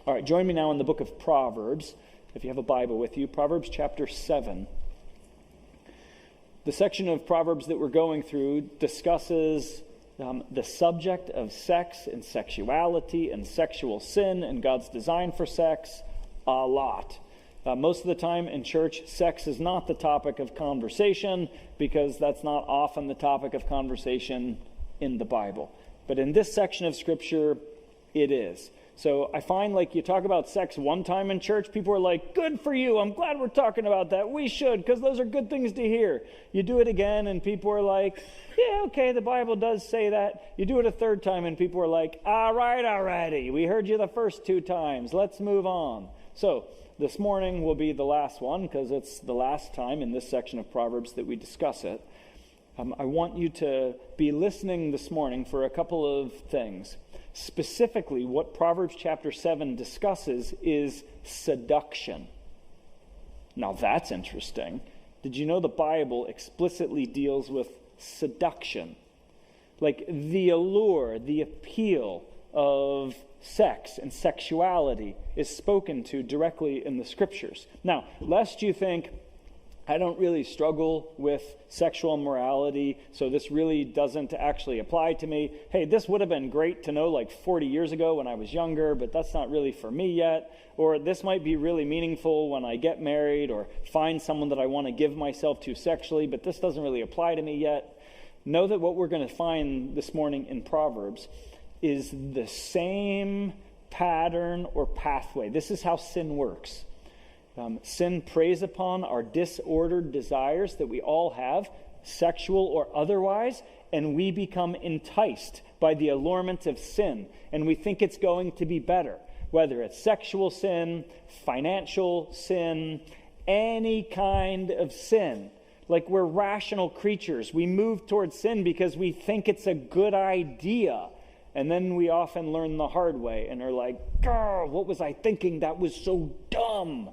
All right, join me now in the book of Proverbs, if you have a Bible with you. Proverbs chapter 7. The section of Proverbs that we're going through discusses the subject of sex and sexuality and sexual sin and God's design for sex a lot. Most of the time in church, sex is not the topic of conversation because that's not often the topic of conversation in the Bible. But in this section of Scripture, it is. So I find like you talk about sex one time in church, people are like, good for you, I'm glad we're talking about that. We should, because those are good things to hear. You do it again and people are like, yeah, okay, the Bible does say that. You do it a third time and people are like, all right, already. We heard you the first 2 times. Let's move on. So this morning will be the last one because it's the last time in this section of Proverbs that we discuss it. I want you to be listening this morning for a couple of things. Specifically, what Proverbs chapter 7 discusses is seduction. Now that's interesting. Did you know the Bible explicitly deals with seduction? Like the allure, the appeal of sex and sexuality is spoken to directly in the Scriptures. Now, lest you think, I don't really struggle with sexual morality, so this really doesn't actually apply to me. Hey, this would have been great to know like 40 years ago when I was younger, but that's not really for me yet. Or this might be really meaningful when I get married or find someone that I want to give myself to sexually, but this doesn't really apply to me yet. Know that what we're going to find this morning in Proverbs is the same pattern or pathway. This is how sin works. Sin preys upon our disordered desires that we all have, sexual or otherwise, and we become enticed by the allurement of sin, and we think it's going to be better, whether it's sexual sin, financial sin, any kind of sin. Like we're rational creatures. We move towards sin because we think it's a good idea, and then we often learn the hard way and are like, "Grr, what was I thinking? That was so dumb."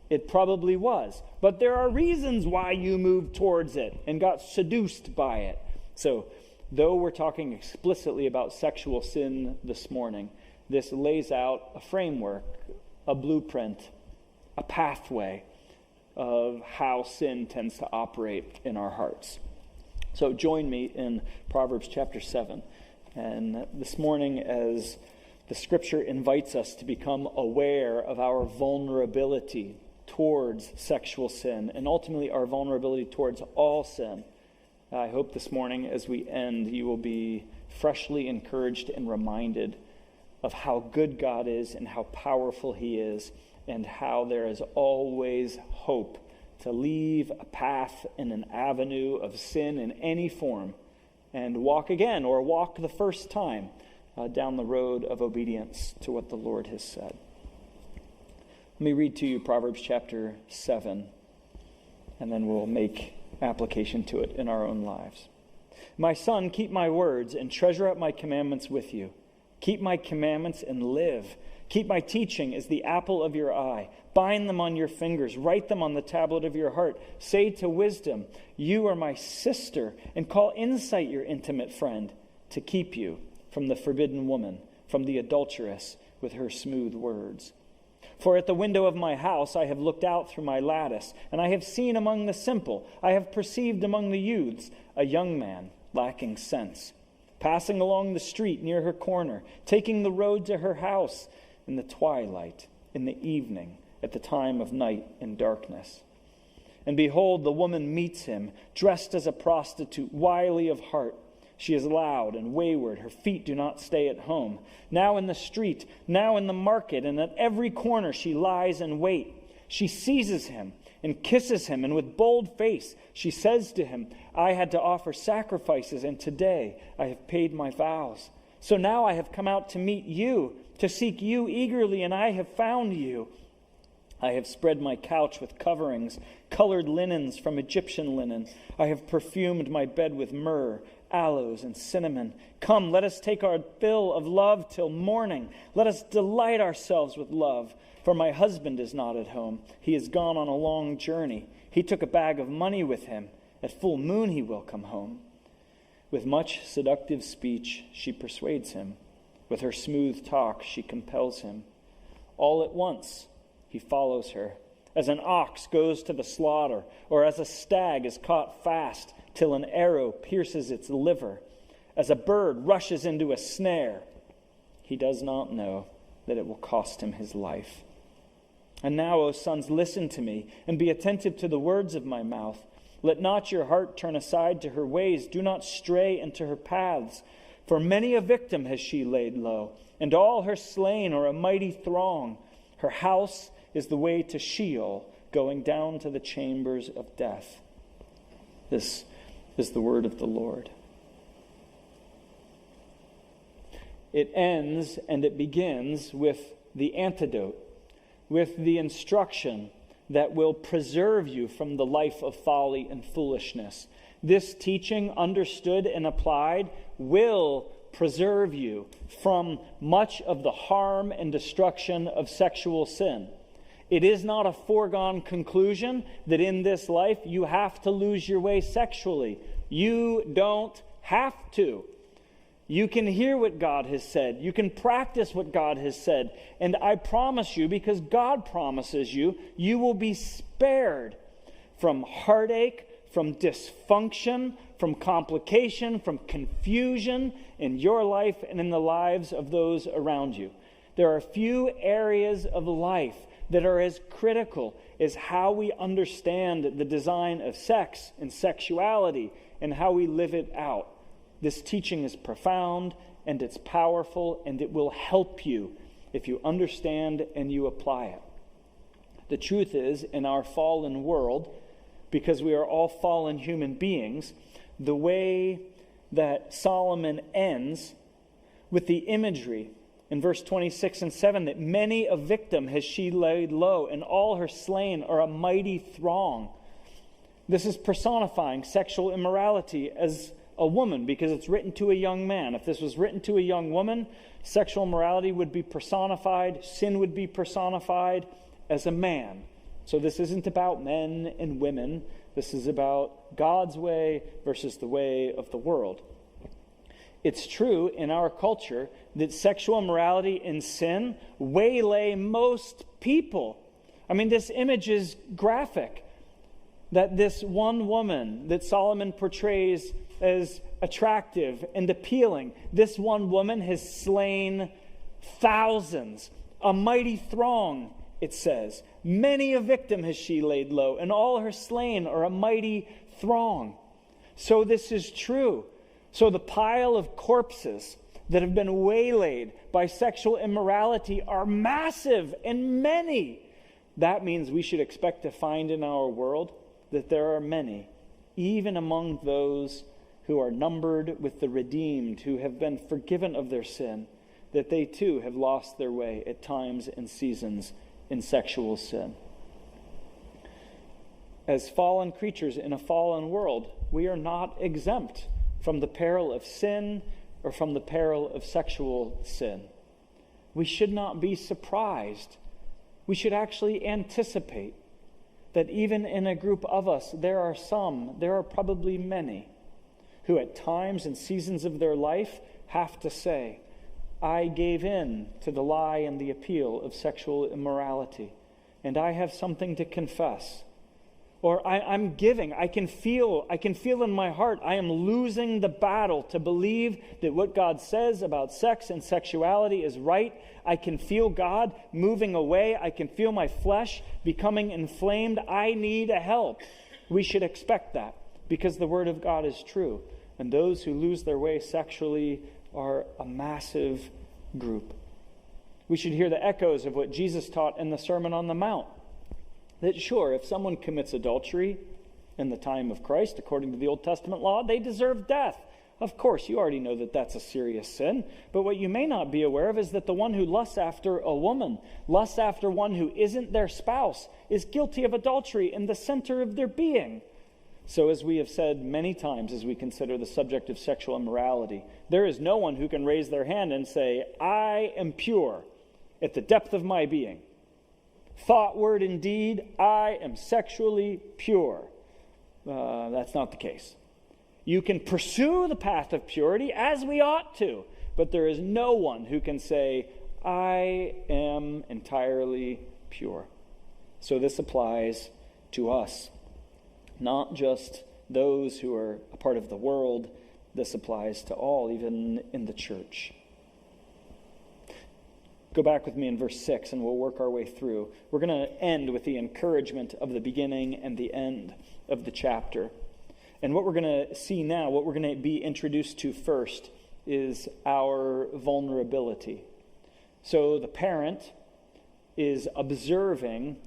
It probably was. But there are reasons why you moved towards it and got seduced by it. So, though we're talking explicitly about sexual sin this morning, this lays out a framework, a blueprint, a pathway of how sin tends to operate in our hearts. So join me in Proverbs chapter 7. And this morning, as the Scripture invites us to become aware of our vulnerability towards sexual sin, and ultimately our vulnerability towards all sin. I hope this morning as we end, you will be freshly encouraged and reminded of how good God is and how powerful He is, and how there is always hope to leave a path and an avenue of sin in any form and walk again, or walk the first time down the road of obedience to what the Lord has said. Let me read to you Proverbs chapter 7, and then we'll make application to it in our own lives. My son, keep my words and treasure up my commandments with you. Keep my commandments and live. Keep my teaching as the apple of your eye. Bind them on your fingers. Write them on the tablet of your heart. Say to wisdom, you are my sister, and call insight your intimate friend, to keep you from the forbidden woman, from the adulteress with her smooth words. For at the window of my house I have looked out through my lattice, and I have seen among the simple, I have perceived among the youths, a young man lacking sense, passing along the street near her corner, taking the road to her house in the twilight, in the evening, at the time of night and darkness. And behold, the woman meets him, dressed as a prostitute, wily of heart. She is loud and wayward. Her feet do not stay at home. Now in the street, now in the market, and at every corner she lies in wait. She seizes him and kisses him, and with bold face she says to him, I had to offer sacrifices, and today I have paid my vows. So now I have come out to meet you, to seek you eagerly, and I have found you. I have spread my couch with coverings, colored linens from Egyptian linen. I have perfumed my bed with myrrh, aloes, and cinnamon. Come, let us take our fill of love till morning. Let us delight ourselves with love. For my husband is not at home. He has gone on a long journey. He took a bag of money with him. At full moon he will come home. With much seductive speech she persuades him. With her smooth talk, she compels him. All at once, he follows her, as an ox goes to the slaughter, or as a stag is caught fast till an arrow pierces its liver, as a bird rushes into a snare. He does not know that it will cost him his life. And now, O sons, listen to me, and be attentive to the words of my mouth. Let not your heart turn aside to her ways. Do not stray into her paths. For many a victim has she laid low, and all her slain are a mighty throng. Her house is the way to Sheol, going down to the chambers of death. This is the word of the Lord. It ends and it begins with the antidote, with the instruction that will preserve you from the life of folly and foolishness. This teaching, understood and applied, will preserve you from much of the harm and destruction of sexual sin. It is not a foregone conclusion that in this life you have to lose your way sexually. You don't have to. You can hear what God has said. You can practice what God has said. And I promise you, because God promises you, you will be spared from heartache, from dysfunction, from complication, from confusion in your life and in the lives of those around you. There are few areas of life that are as critical as how we understand the design of sex and sexuality and how we live it out. This teaching is profound and it's powerful, and it will help you if you understand and you apply it. The truth is, in our fallen world, because we are all fallen human beings, the way that Solomon ends with the imagery in verse 26 and 7, that many a victim has she laid low, and all her slain are a mighty throng. This is personifying sexual immorality as a woman, because it's written to a young man. If this was written to a young woman, sexual immorality would be personified, sin would be personified as a man. So this isn't about men and women. This is about God's way versus the way of the world. It's true in our culture that sexual immorality and sin waylay most people. I mean, this image is graphic. That this one woman that Solomon portrays as attractive and appealing, this one woman has slain thousands, a mighty throng, it says. Many a victim has she laid low, and all her slain are a mighty throng. So this is true. So the pile of corpses that have been waylaid by sexual immorality are massive and many. That means we should expect to find in our world that there are many, even among those who are numbered with the redeemed, who have been forgiven of their sin, that they too have lost their way at times and seasons in sexual sin. As fallen creatures in a fallen world, we are not exempt from the peril of sin or from the peril of sexual sin. We should not be surprised. We should actually anticipate that even in a group of us, there are probably many, who at times and seasons of their life have to say, I gave in to the lie and the appeal of sexual immorality, and I have something to confess. Or I'm giving. I can feel in my heart I am losing the battle to believe that what God says about sex and sexuality is right. I can feel God moving away. I can feel my flesh becoming inflamed. I need help. We should expect that because the Word of God is true. And those who lose their way sexually are a massive group. We should hear the echoes of what Jesus taught in the Sermon on the Mount. That sure, if someone commits adultery in the time of Christ, according to the Old Testament law, they deserve death. Of course, you already know that that's a serious sin. But what you may not be aware of is that the one who lusts after a woman, lusts after one who isn't their spouse, is guilty of adultery in the center of their being. So as we have said many times as we consider the subject of sexual immorality, there is no one who can raise their hand and say, I am pure at the depth of my being. Thought, word, and deed, I am sexually pure. That's not the case. You can pursue the path of purity as we ought to, but there is no one who can say, I am entirely pure. So this applies to us, not just those who are a part of the world. This applies to all, even in the church. Go back with me in verse 6 and we'll work our way through. We're going to end with the encouragement of the beginning and the end of the chapter. And what we're going to see now, what we're going to be introduced to first, is our vulnerability. So the parent is observing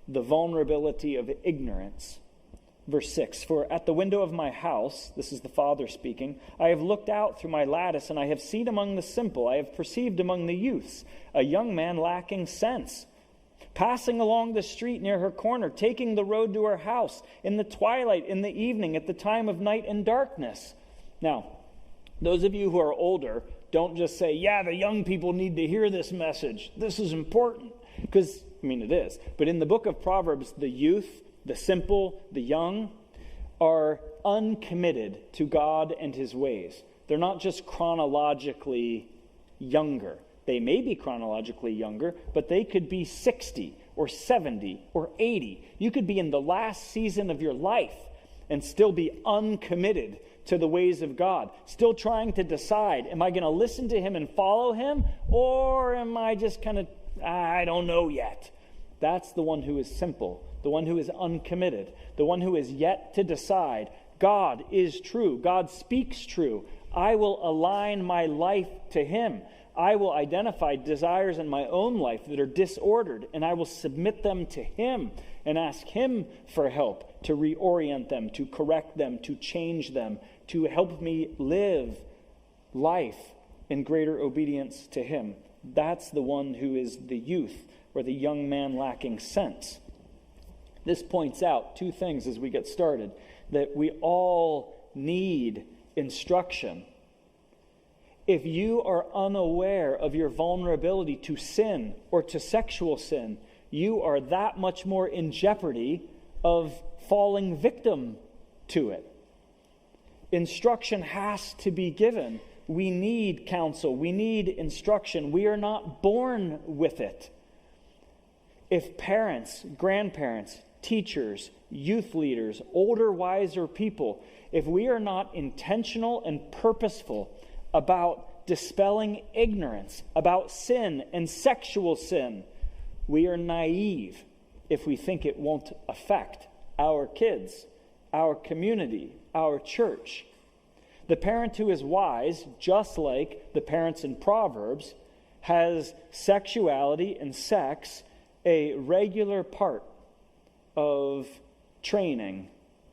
the vulnerability of ignorance. Verse 6, for at the window of my house, this is the father speaking, I have looked out through my lattice, and I have seen among the simple, I have perceived among the youths, a young man lacking sense, passing along the street near her corner, taking the road to her house, in the twilight, in the evening, at the time of night and darkness. Now, those of you who are older, don't just say, yeah, the young people need to hear this message. This is important. Because, it is. But in the book of Proverbs, the youth, the simple, the young, are uncommitted to God and his ways. They're not just chronologically younger. They may be chronologically younger, but they could be 60 or 70 or 80. You could be in the last season of your life and still be uncommitted to the ways of God, still trying to decide, am I going to listen to him and follow him, or am I just kind of, I don't know yet. That's the one who is simple, the one who is uncommitted, the one who is yet to decide, God is true, God speaks true, I will align my life to him. I will identify desires in my own life that are disordered, and I will submit them to him and ask him for help to reorient them, to correct them, to change them, to help me live life in greater obedience to him. That's the one who is the youth, or the young man lacking sense. This points out two things as we get started, that we all need instruction. If you are unaware of your vulnerability to sin or to sexual sin, you are that much more in jeopardy of falling victim to it. Instruction has to be given. We need counsel. We need instruction. We are not born with it. If parents, grandparents, teachers, youth leaders, older, wiser people, if we are not intentional and purposeful about dispelling ignorance about sin and sexual sin, we are naive if we think it won't affect our kids, our community, our church. The parent who is wise, just like the parents in Proverbs, has sexuality and sex a regular part of training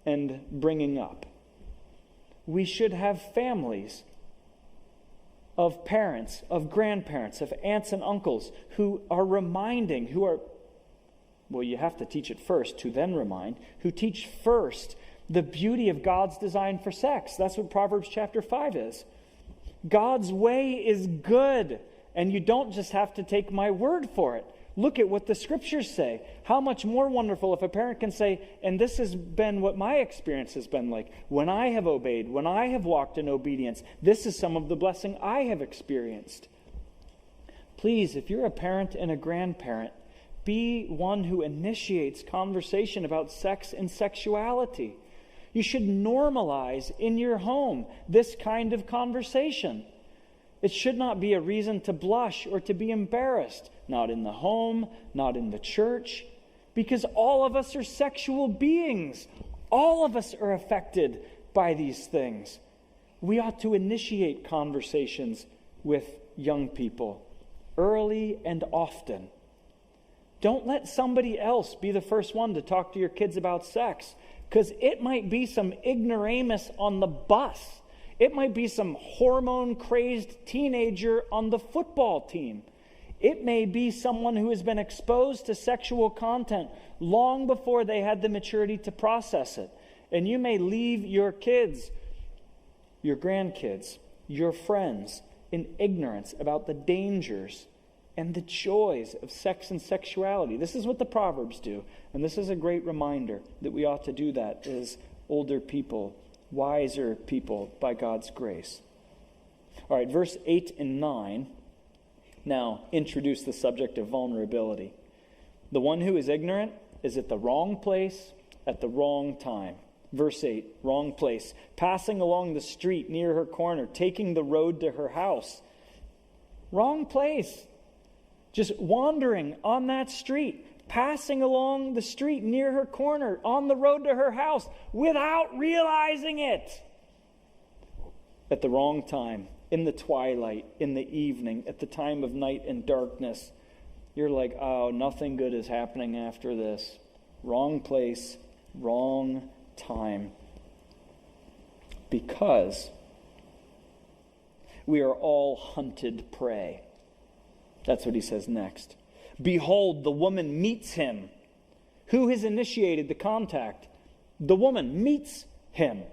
and bringing up. We should have families of parents, of grandparents, of aunts and uncles who are reminding, you have to teach it first to then remind, who teach first the beauty of God's design for sex. That's what Proverbs chapter 5 is. God's way is good, and you don't just have to take my word for it. Look at what the scriptures say. How much more wonderful if a parent can say, and this has been what my experience has been like. When I have obeyed, when I have walked in obedience, this is some of the blessing I have experienced. Please, if you're a parent and a grandparent, be one who initiates conversation about sex and sexuality. You should normalize in your home this kind of conversation. It should not be a reason to blush or to be embarrassed. Not in the home, not in the church, because all of us are sexual beings. All of us are affected by these things. We ought to initiate conversations with young people early and often. Don't let somebody else be the first one to talk to your kids about sex, because it might be some ignoramus on the bus. It might be some hormone-crazed teenager on the football team. It may be someone who has been exposed to sexual content long before they had the maturity to process it. And you may leave your kids, your grandkids, your friends in ignorance about the dangers and the joys of sex and sexuality. This is what the Proverbs do. And this is a great reminder that we ought to do that as older people, wiser people by God's grace. All right, verse 8 and 9 now introduce the subject of vulnerability. The one who is ignorant is at the wrong place at the wrong time. Verse 8, wrong place. Passing along the street near her corner, taking the road to her house. Wrong place. Just wandering on that street. Passing along the street near her corner, on the road to her house, without realizing it. At the wrong time, in the twilight, in the evening, at the time of night and darkness. You're like, oh, nothing good is happening after this. Wrong place, wrong time. Because we are all hunted prey. That's what he says next. Behold, the woman meets him. Who has initiated the contact? The woman meets him.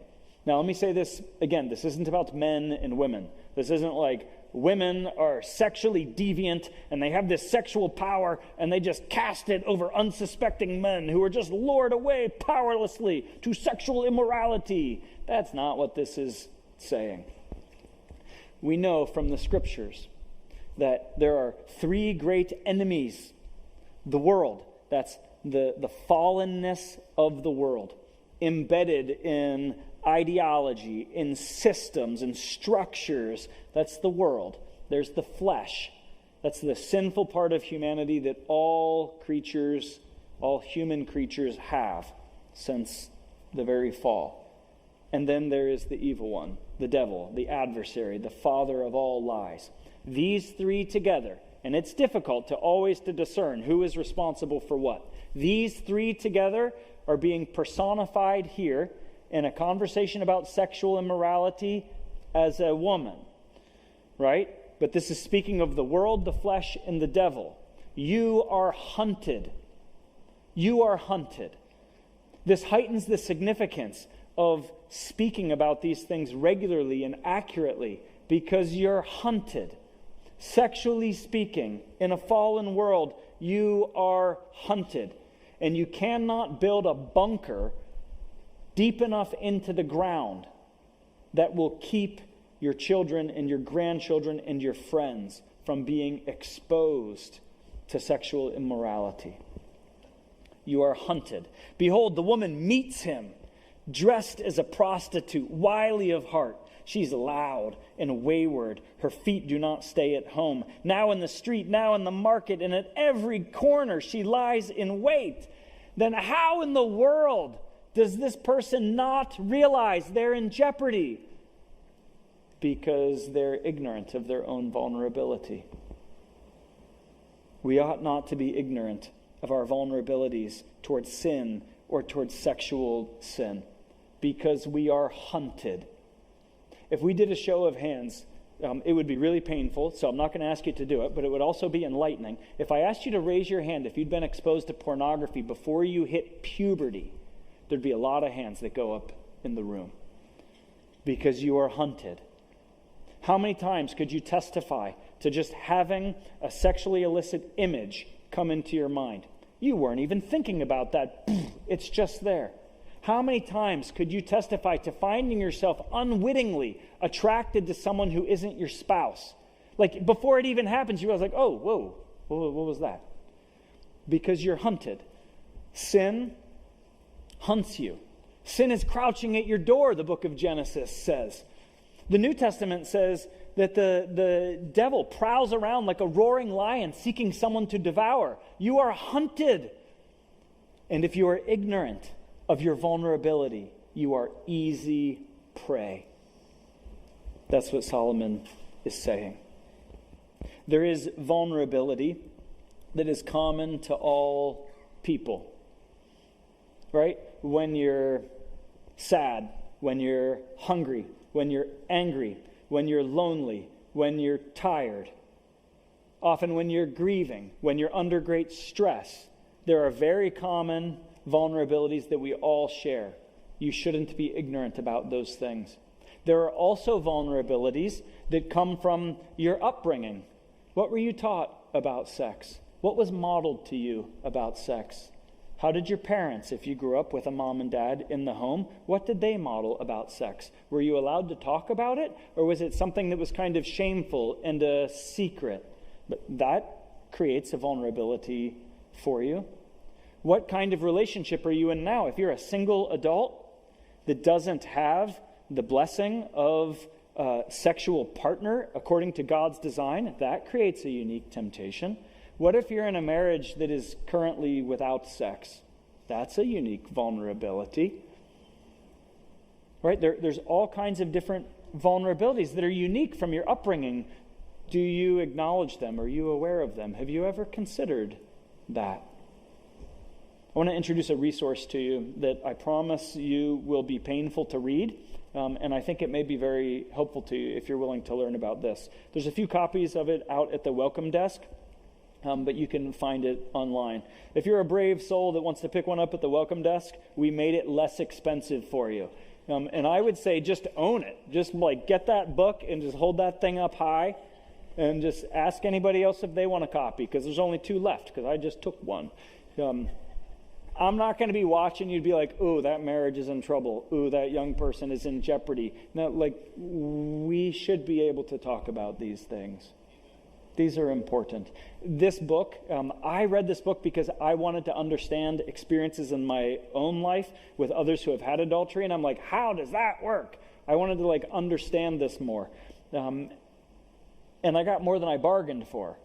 Now, let me say this again. This isn't about men and women. This isn't like women are sexually deviant and they have this sexual power and they just cast it over unsuspecting men who are just lured away powerlessly to sexual immorality. That's not what this is saying. We know from the scriptures that there are three great enemies. The world, that's the fallenness of the world, embedded in ideology, in systems, in structures. That's the world. There's the flesh. That's the sinful part of humanity that all creatures, all human creatures have since the very fall. And then there is the evil one, the devil, the adversary, the father of all lies. These three together, and it's difficult to always to discern who is responsible for what. These three together are being personified here in a conversation about sexual immorality as a woman, right? But this is speaking of the world, the flesh, and the devil. You are hunted. You are hunted. This heightens the significance of speaking about these things regularly and accurately because you're hunted. Sexually speaking, in a fallen world, you are hunted. And you cannot build a bunker deep enough into the ground that will keep your children and your grandchildren and your friends from being exposed to sexual immorality. You are hunted. Behold, the woman meets him, dressed as a prostitute, wily of heart. She's loud and wayward. Her feet do not stay at home. Now in the street, now in the market, and at every corner she lies in wait. Then how in the world does this person not realize they're in jeopardy? Because they're ignorant of their own vulnerability. We ought not to be ignorant of our vulnerabilities towards sin or towards sexual sin, because we are hunted. If we did a show of hands, it would be really painful, so I'm not going to ask you to do it, but it would also be enlightening. If I asked you to raise your hand if you'd been exposed to pornography before you hit puberty, there'd be a lot of hands that go up in the room, because you are hunted. How many times could you testify to just having a sexually illicit image come into your mind? You weren't even thinking about that. It's just there. How many times could you testify to finding yourself unwittingly attracted to someone who isn't your spouse? Like, before it even happens, you was like, oh, whoa, what was that? Because you're hunted. Sin hunts you. Sin is crouching at your door, the book of Genesis says. The New Testament says that the devil prowls around like a roaring lion seeking someone to devour. You are hunted. And if you are ignorant of your vulnerability, you are easy prey. That's what Solomon is saying. There is vulnerability that is common to all people. Right? When you're sad, when you're hungry, when you're angry, when you're lonely, when you're tired, often when you're grieving, when you're under great stress, there are very common vulnerabilities that we all share. You shouldn't be ignorant about those things. There are also vulnerabilities that come from your upbringing. What were you taught about sex? What was modeled to you about sex? How did your parents, if you grew up with a mom and dad in the home, what did they model about sex? Were you allowed to talk about it, or was it something that was kind of shameful and a secret? But that creates a vulnerability for you. What kind of relationship are you in now? If you're a single adult that doesn't have the blessing of a sexual partner according to God's design, that creates a unique temptation. What if you're in a marriage that is currently without sex? That's a unique vulnerability. Right? There's all kinds of different vulnerabilities that are unique from your upbringing. Do you acknowledge them? Are you aware of them? Have you ever considered that? I want to introduce a resource to you that I promise you will be painful to read, and I think it may be very helpful to you if you're willing to learn about this. There's a few copies of it out at the welcome desk. But you can find it online. If you're a brave soul that wants to pick one up at the welcome desk, we made it less expensive for you. And I would say just own it. Just get that book and just hold that thing up high and just ask anybody else if they want a copy, because there's only 2 left, because I just took one. I'm not going to be watching you be like, ooh, that marriage is in trouble. Ooh, that young person is in jeopardy. No, we should be able to talk about these things. These are important. This book, I read this book because I wanted to understand experiences in my own life with others who have had adultery, and I'm like, how does that work? I wanted to understand this more. And I got more than I bargained for,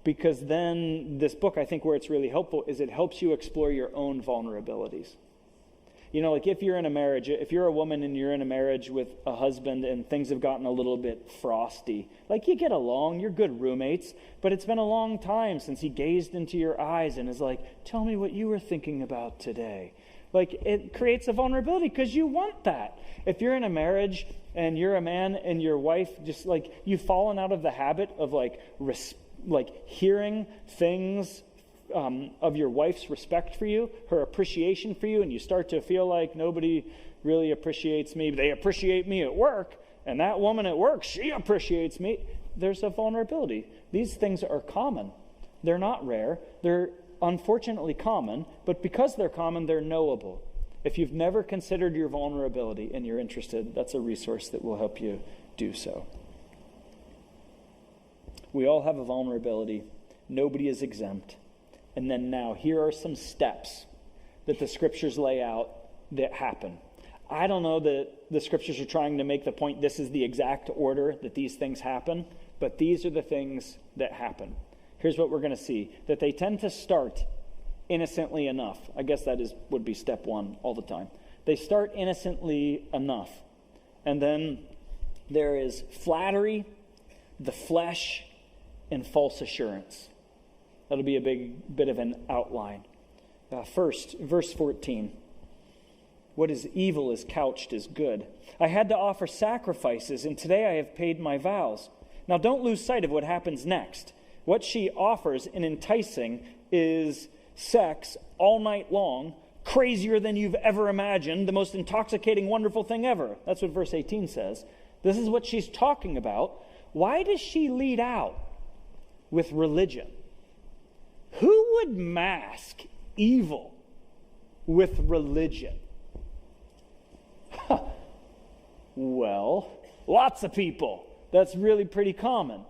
because then this book, I think where it's really helpful is it helps you explore your own vulnerabilities. If you're in a marriage, if you're a woman and you're in a marriage with a husband and things have gotten a little bit frosty, you get along, you're good roommates, but it's been a long time since he gazed into your eyes and is like, tell me what you were thinking about today. It creates a vulnerability because you want that. If you're in a marriage and you're a man and your wife, just you've fallen out of the habit of hearing things of your wife's respect for you, her appreciation for you, and you start to feel like nobody really appreciates me. They appreciate me at work, and that woman at work, she appreciates me. There's a vulnerability. These things are common. They're not rare. They're unfortunately common, but because they're common, they're knowable. If you've never considered your vulnerability and you're interested, that's a resource that will help you do so. We all have a vulnerability. Nobody is exempt. And then now, here are some steps that the scriptures lay out that happen. I don't know that the scriptures are trying to make the point this is the exact order that these things happen, but these are the things that happen. Here's what we're going to see, that they tend to start innocently enough. I guess that would be step 1 all the time. They start innocently enough. And then there is flattery, the flesh, and false assurance. That'll be a big bit of an outline. First, verse 14. What is evil is couched as good. I had to offer sacrifices, and today I have paid my vows. Now don't lose sight of what happens next. What she offers in enticing is sex all night long, crazier than you've ever imagined, the most intoxicating, wonderful thing ever. That's what verse 18 says. This is what she's talking about. Why does she lead out with religion? Who would mask evil with religion? Well, lots of people. That's really pretty common.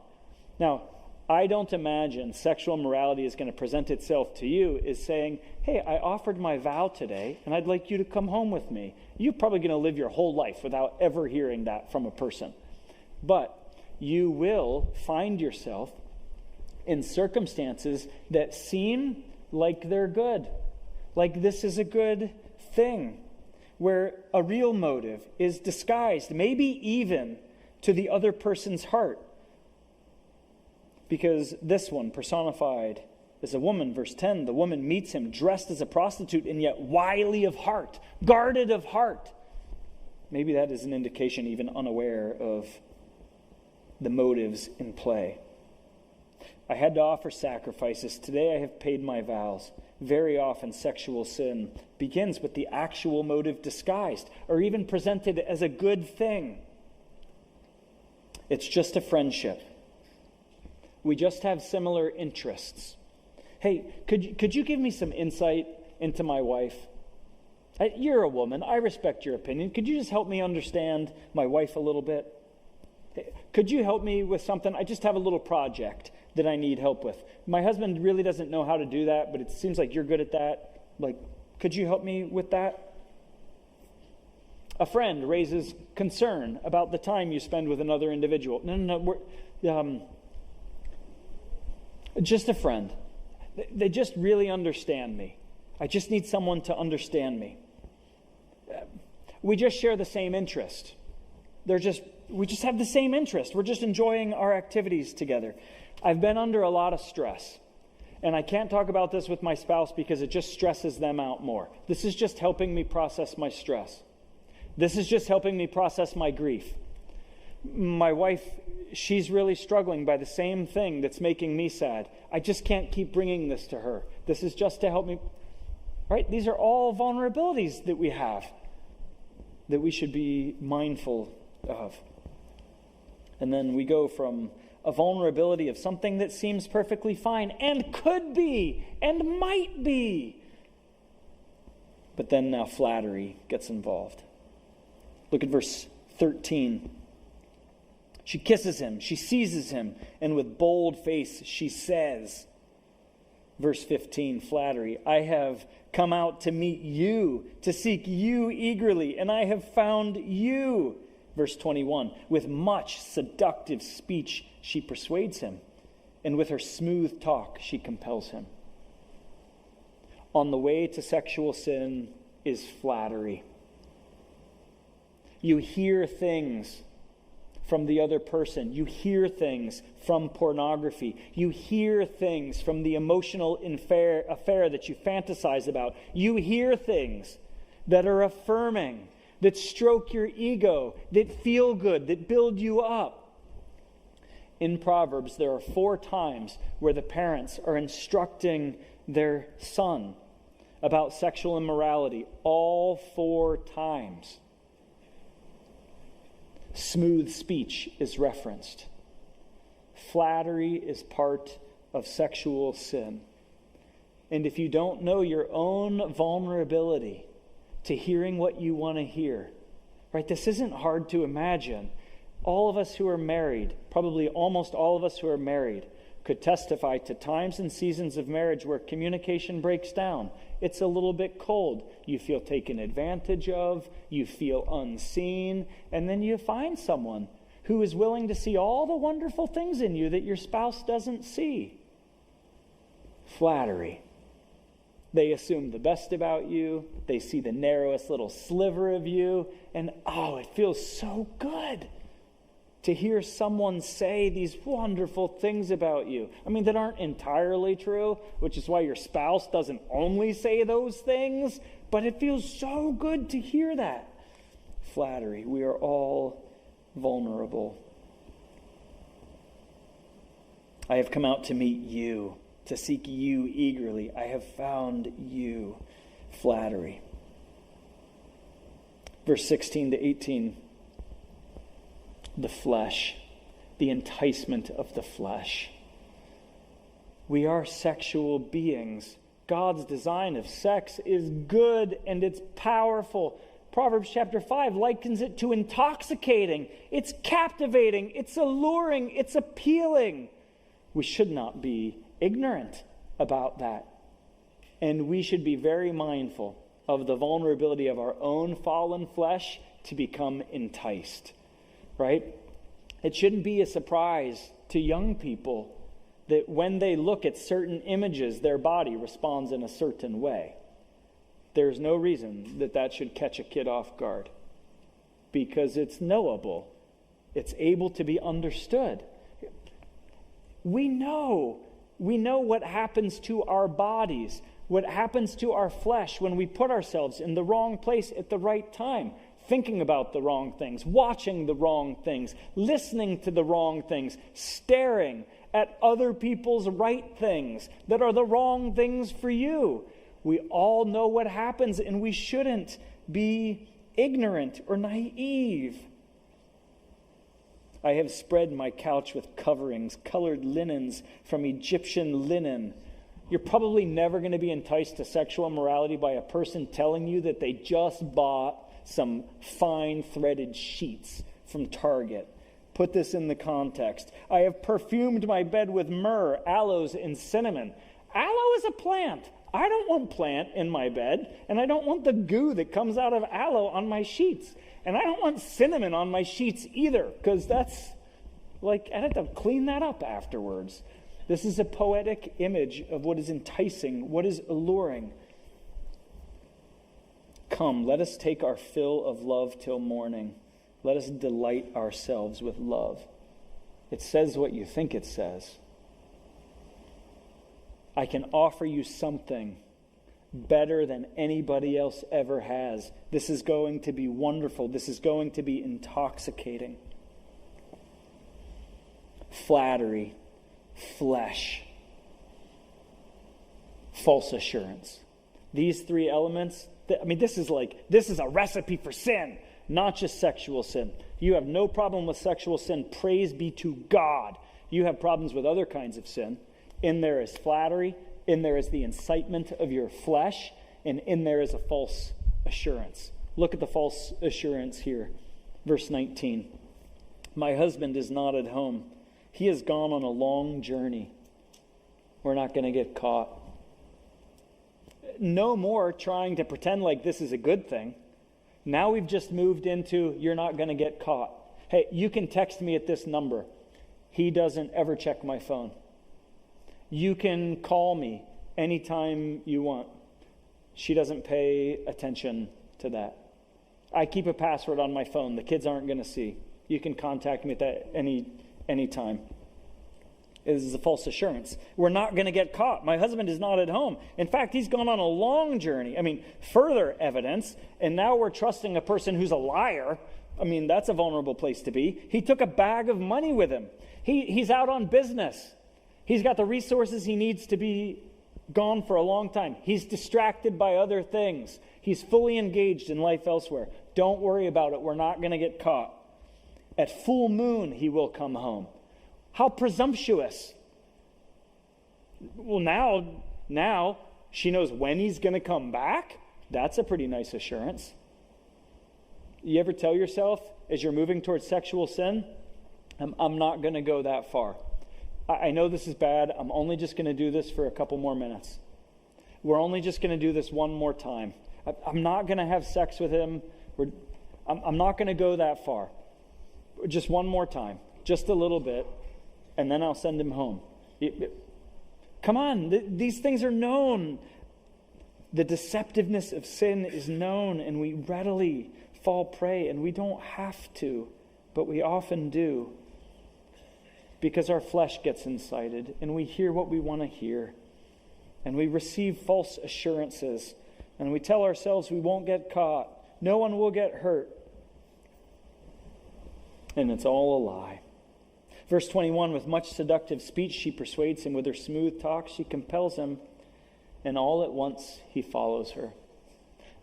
Now, I don't imagine sexual morality is going to present itself to you as saying, hey, I offered my vow today, and I'd like you to come home with me. You're probably going to live your whole life without ever hearing that from a person. But you will find yourself in circumstances that seem like they're good, like this is a good thing, where a real motive is disguised, maybe even to the other person's heart. Because this one, personified as a woman, verse 10, the woman meets him dressed as a prostitute and yet wily of heart, guarded of heart. Maybe that is an indication, even unaware of the motives in play. I had to offer sacrifices. Today I have paid my vows. Very often sexual sin begins with the actual motive disguised or even presented as a good thing. It's just a friendship. We just have similar interests. Hey, could you give me some insight into my wife. You're a woman. I respect your opinion. Could you just help me understand my wife a little bit? Could you help me with something? I just have a little project that I need help with. My husband really doesn't know how to do that, but it seems like you're good at that. Could you help me with that? A friend raises concern about the time you spend with another individual. No, just a friend. They just really understand me. I just need someone to understand me. We just share the same interest. We just have the same interest. We're just enjoying our activities together. I've been under a lot of stress, and I can't talk about this with my spouse because it just stresses them out more. This is just helping me process my stress. This is just helping me process my grief. My wife, she's really struggling by the same thing that's making me sad. I just can't keep bringing this to her. This is just to help me. Right? These are all vulnerabilities that we have that we should be mindful of. And then we go from a vulnerability of something that seems perfectly fine and could be and might be. But then now flattery gets involved. Look at verse 13. She kisses him, she seizes him, and with bold face she says, verse 15, flattery, I have come out to meet you, to seek you eagerly, and I have found you. Verse 21, with much seductive speech she persuades him, and with her smooth talk she compels him. On the way to sexual sin is flattery. You hear things from the other person. You hear things from pornography. You hear things from the emotional affair that you fantasize about. You hear things that are affirming, that stroke your ego, that feel good, that build you up. In Proverbs, there are 4 times where the parents are instructing their son about sexual immorality. All 4 times. Smooth speech is referenced. Flattery is part of sexual sin. And if you don't know your own vulnerability to hearing what you want to hear, right? This isn't hard to imagine. All of us who are married, probably almost all of us who are married, could testify to times and seasons of marriage where communication breaks down. It's a little bit cold. You feel taken advantage of. You feel unseen. And then you find someone who is willing to see all the wonderful things in you that your spouse doesn't see. Flattery. They assume the best about you. They see the narrowest little sliver of you. And it feels so good to hear someone say these wonderful things about you. I mean, that aren't entirely true, which is why your spouse doesn't only say those things, but it feels so good to hear that. Flattery. We are all vulnerable. I have come out to meet you, to seek you eagerly. I have found you. Flattery. Verse 16 to 18. The flesh, the enticement of the flesh. We are sexual beings. God's design of sex is good and it's powerful. Proverbs chapter 5 likens it to intoxicating. It's captivating. It's alluring. It's appealing. We should not be ignorant about that. And we should be very mindful of the vulnerability of our own fallen flesh to become enticed. Right? It shouldn't be a surprise to young people that when they look at certain images, their body responds in a certain way. There's no reason that should catch a kid off guard because it's knowable. It's able to be understood. We know what happens to our bodies, what happens to our flesh when we put ourselves in the wrong place at the right time. Thinking about the wrong things, watching the wrong things, listening to the wrong things, staring at other people's right things that are the wrong things for you. We all know what happens, and we shouldn't be ignorant or naive. I have spread my couch with coverings, colored linens from Egyptian linen. You're probably never going to be enticed to sexual immorality by a person telling you that they just bought some fine threaded sheets from Target. Put this in the context. I have perfumed my bed with myrrh, aloes, and cinnamon. Aloe is a plant. I don't want plant in my bed, and I don't want the goo that comes out of aloe on my sheets. And I don't want cinnamon on my sheets either, because that's like, I have to clean that up afterwards. This is a poetic image of what is enticing, what is alluring. Come, let us take our fill of love till morning. Let us delight ourselves with love. It says what you think it says. I can offer you something better than anybody else ever has. This is going to be wonderful. This is going to be intoxicating. Flattery, flesh, false assurance. These three elements, this is a recipe for sin, not just sexual sin. You have no problem with sexual sin. Praise be to God. You have problems with other kinds of sin. In there is flattery, in there is the incitement of your flesh, and in there is a false assurance. Look at the false assurance here. Verse 19. My husband is not at home. He has gone on a long journey. We're not going to get caught. No more trying to pretend like this is a good thing. Now we've just moved into, you're not going to get caught. Hey, you can text me at this number. He doesn't ever check my phone. You can call me anytime you want. She doesn't pay attention to that. I keep a password on my phone. The kids aren't going to see. You can contact me at that any time. This is a false assurance. We're not going to get caught. My husband is not at home. In fact, he's gone on a long journey. Further evidence, and now we're trusting a person who's a liar. That's a vulnerable place to be. He took a bag of money with him. He's out on business. He's got the resources he needs to be gone for a long time. He's distracted by other things. He's fully engaged in life elsewhere. Don't worry about it. We're not going to get caught. At full moon, he will come home. How presumptuous. Well, now she knows when he's going to come back. That's a pretty nice assurance. You ever tell yourself, as you're moving towards sexual sin, I'm not going to go that far. I know this is bad. I'm only just going to do this for a couple more minutes. We're only just going to do this one more time. I'm not going to have sex with him. I'm not going to go that far. Just one more time. Just a little bit. And then I'll send him home. Come on. These things are known. The deceptiveness of sin is known, and we readily fall prey, and we don't have to, but we often do. Because our flesh gets incited, and we hear what we want to hear, and we receive false assurances, and we tell ourselves we won't get caught, no one will get hurt, and it's all a lie. Verse 21, with much seductive speech she persuades him, with her smooth talk she compels him, and all at once he follows her.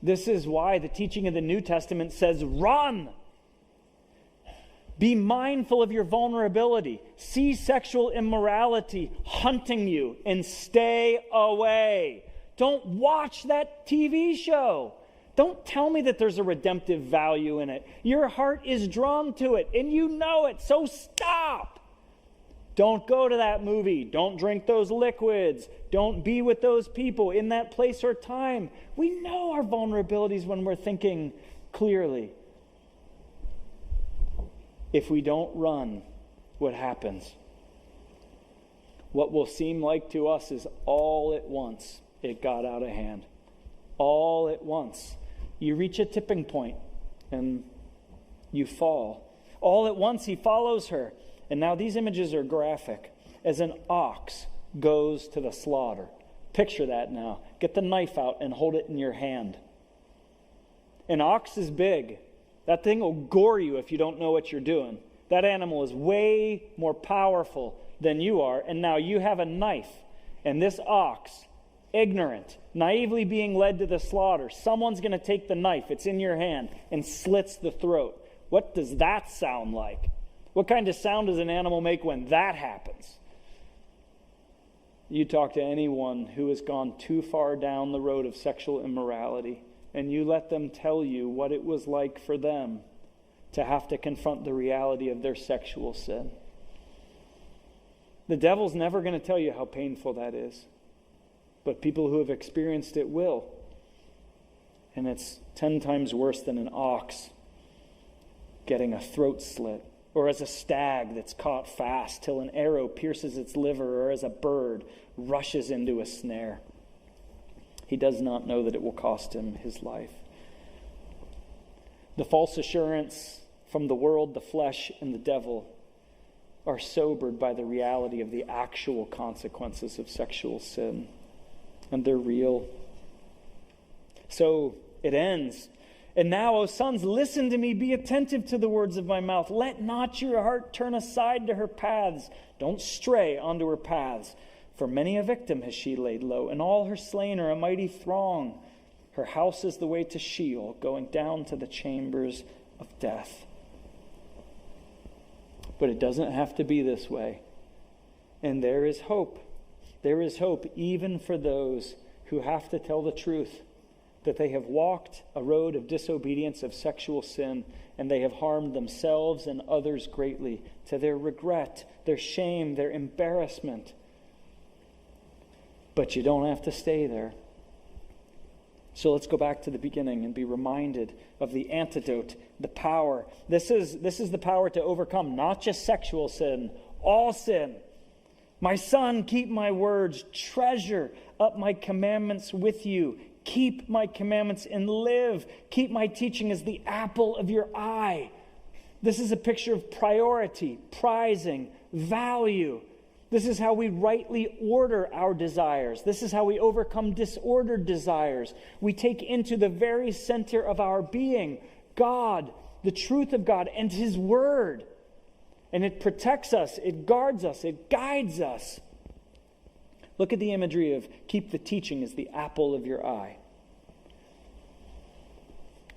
This is why the teaching of the New Testament says, run! Be mindful of your vulnerability. See sexual immorality hunting you and stay away. Don't watch that TV show. Don't tell me that there's a redemptive value in it. Your heart is drawn to it and you know it, so stop. Don't go to that movie. Don't drink those liquids. Don't be with those people in that place or time. We know our vulnerabilities when we're thinking clearly. If we don't run, what happens? What will seem like to us is all at once it got out of hand. All at once. You reach a tipping point and you fall. All at once he follows her. And now these images are graphic. As an ox goes to the slaughter. Picture that now. Get the knife out and hold it in your hand. An ox is big. That thing will gore you if you don't know what you're doing. That animal is way more powerful than you are, and now you have a knife. And this ox, ignorant, naively being led to the slaughter, someone's going to take the knife, it's in your hand, and slits the throat. What does that sound like? What kind of sound does an animal make when that happens? You talk to anyone who has gone too far down the road of sexual immorality, and you let them tell you what it was like for them to have to confront the reality of their sexual sin. The devil's never going to tell you how painful that is, but people who have experienced it will. And it's 10 times worse than an ox getting a throat slit, or as a stag that's caught fast till an arrow pierces its liver, or as a bird rushes into a snare. He does not know that it will cost him his life. The false assurance from the world, the flesh, and the devil are sobered by the reality of the actual consequences of sexual sin. And they're real. So it ends. And now, O sons, listen to me, be attentive to the words of my mouth. Let not your heart turn aside to her paths. Don't stray onto her paths. For many a victim has she laid low, and all her slain are a mighty throng. Her house is the way to Sheol, going down to the chambers of death. But it doesn't have to be this way. And there is hope. There is hope even for those who have to tell the truth, that they have walked a road of disobedience, of sexual sin, and they have harmed themselves and others greatly, to their regret, their shame, their embarrassment. But you don't have to stay there. So let's go back to the beginning and be reminded of the antidote, the power. This is the power to overcome not just sexual sin, all sin. My son, keep my words, treasure up my commandments with you. Keep my commandments and live. Keep my teaching as the apple of your eye. This is a picture of priority, prizing, value. This is how we rightly order our desires. This is how we overcome disordered desires. We take into the very center of our being God, the truth of God, and His Word. And it protects us, it guards us, it guides us. Look at the imagery of keep the teaching as the apple of your eye.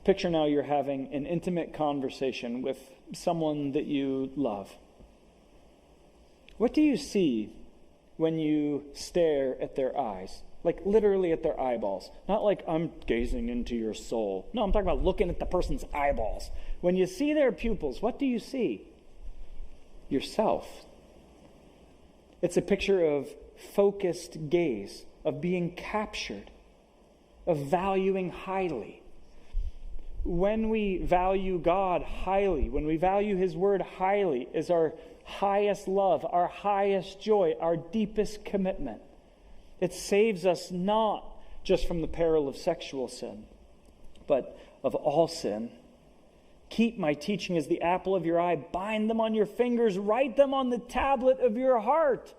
Picture now you're having an intimate conversation with someone that you love. What do you see when you stare at their eyes? Like literally at their eyeballs. Not like I'm gazing into your soul. No, I'm talking about looking at the person's eyeballs. When you see their pupils, what do you see? Yourself. It's a picture of focused gaze, of being captured, of valuing highly. When we value God highly, when we value His Word highly, is our highest love, our highest joy, our deepest commitment. It saves us not just from the peril of sexual sin, but of all sin. Keep my teaching as the apple of your eye. Bind them on your fingers. Write them on the tablet of your heart.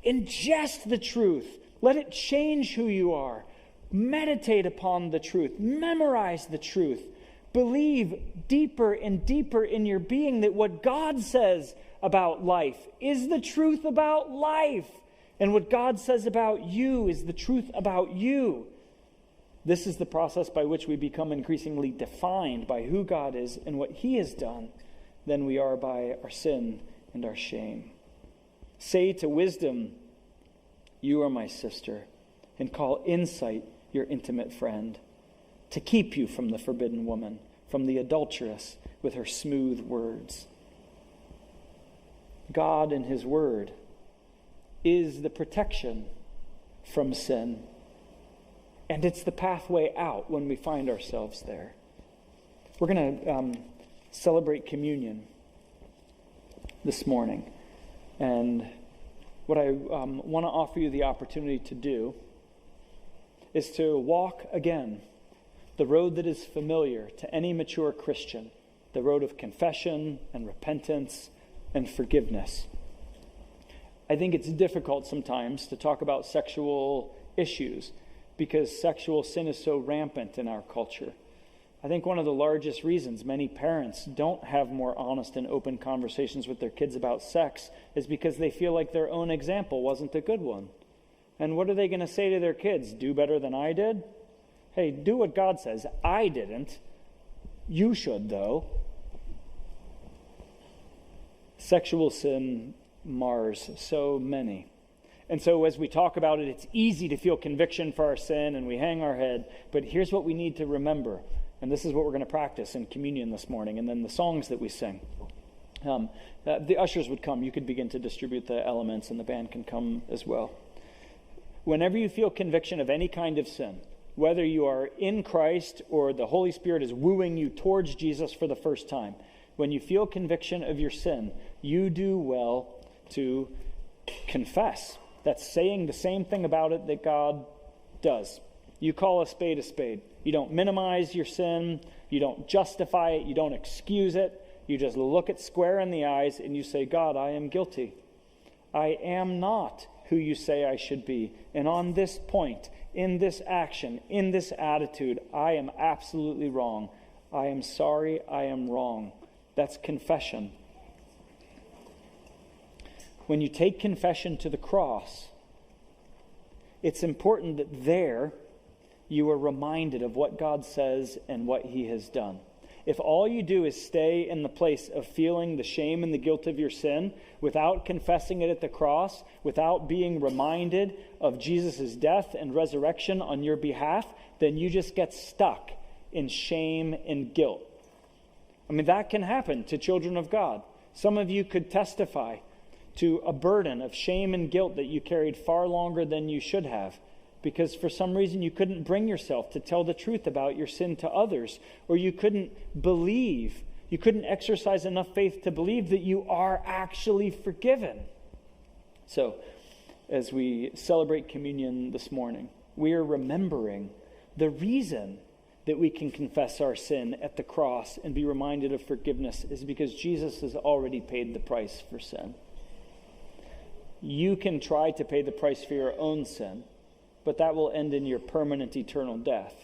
Ingest the truth. Let it change who you are. Meditate upon the truth. Memorize the truth. Believe deeper and deeper in your being that what God says about life is the truth about life. And what God says about you is the truth about you. This is the process by which we become increasingly defined by who God is and what He has done than we are by our sin and our shame. Say to wisdom, you are my sister, and call insight your intimate friend, to keep you from the forbidden woman, from the adulteress with her smooth words. God and His Word is the protection from sin. And it's the pathway out when we find ourselves there. We're going to celebrate communion this morning. And what I want to offer you the opportunity to do is to walk again the road that is familiar to any mature Christian, the road of confession and repentance and forgiveness. I think it's difficult sometimes to talk about sexual issues because sexual sin is so rampant in our culture. I think one of the largest reasons many parents don't have more honest and open conversations with their kids about sex is because they feel like their own example wasn't a good one. And what are they going to say to their kids? Do better than I did? Hey, do what God says. I didn't. You should, though. Sexual sin mars so many. And so as we talk about it, it's easy to feel conviction for our sin and we hang our head. But here's what we need to remember. And this is what we're going to practice in communion this morning and then the songs that we sing. The ushers would come. You could begin to distribute the elements and the band can come as well. Whenever you feel conviction of any kind of sin, whether you are in Christ or the Holy Spirit is wooing you towards Jesus for the first time, when you feel conviction of your sin, you do well to confess. That's saying the same thing about it that God does. You call a spade a spade. You don't minimize your sin. You don't justify it. You don't excuse it. You just look it square in the eyes and you say, God, I am guilty. I am not who you say I should be. And on this point, in this action, in this attitude, I am absolutely wrong. I am sorry, I am wrong. That's confession. When you take confession to the cross, it's important that there you are reminded of what God says and what he has done. If all you do is stay in the place of feeling the shame and the guilt of your sin without confessing it at the cross, without being reminded of Jesus' death and resurrection on your behalf, then you just get stuck in shame and guilt. I mean, that can happen to children of God. Some of you could testify to a burden of shame and guilt that you carried far longer than you should have, because for some reason you couldn't bring yourself to tell the truth about your sin to others, or you couldn't exercise enough faith to believe that you are actually forgiven. So, as we celebrate communion this morning, we are remembering the reason that we can confess our sin at the cross and be reminded of forgiveness is because Jesus has already paid the price for sin. You can try to pay the price for your own sin, but that will end in your permanent eternal death.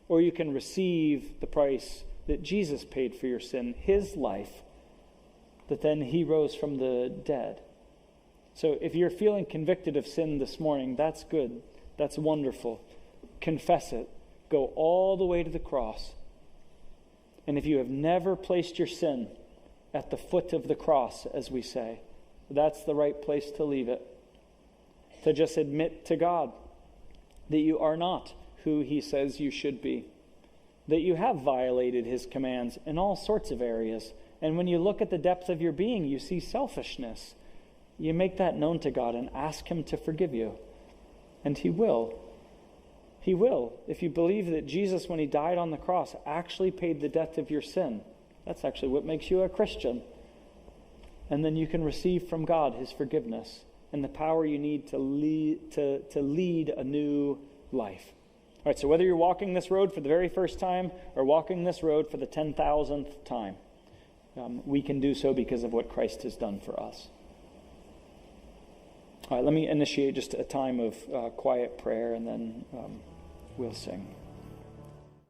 Or you can receive the price that Jesus paid for your sin, his life, that then he rose from the dead. So if you're feeling convicted of sin this morning, that's good. That's wonderful. Confess it. Go all the way to the cross. And if you have never placed your sin at the foot of the cross, as we say, that's the right place to leave it. To just admit to God that you are not who he says you should be. That you have violated his commands in all sorts of areas. And when you look at the depth of your being, you see selfishness. You make that known to God and ask him to forgive you. And he will. He will. If you believe that Jesus, when he died on the cross, actually paid the debt of your sin. That's actually what makes you a Christian. And then you can receive from God his forgiveness and the power you need to lead a new life. All right, so whether you're walking this road for the very first time or walking this road for the 10,000th time, we can do so because of what Christ has done for us. All right, let me initiate just a time of quiet prayer and then we'll sing.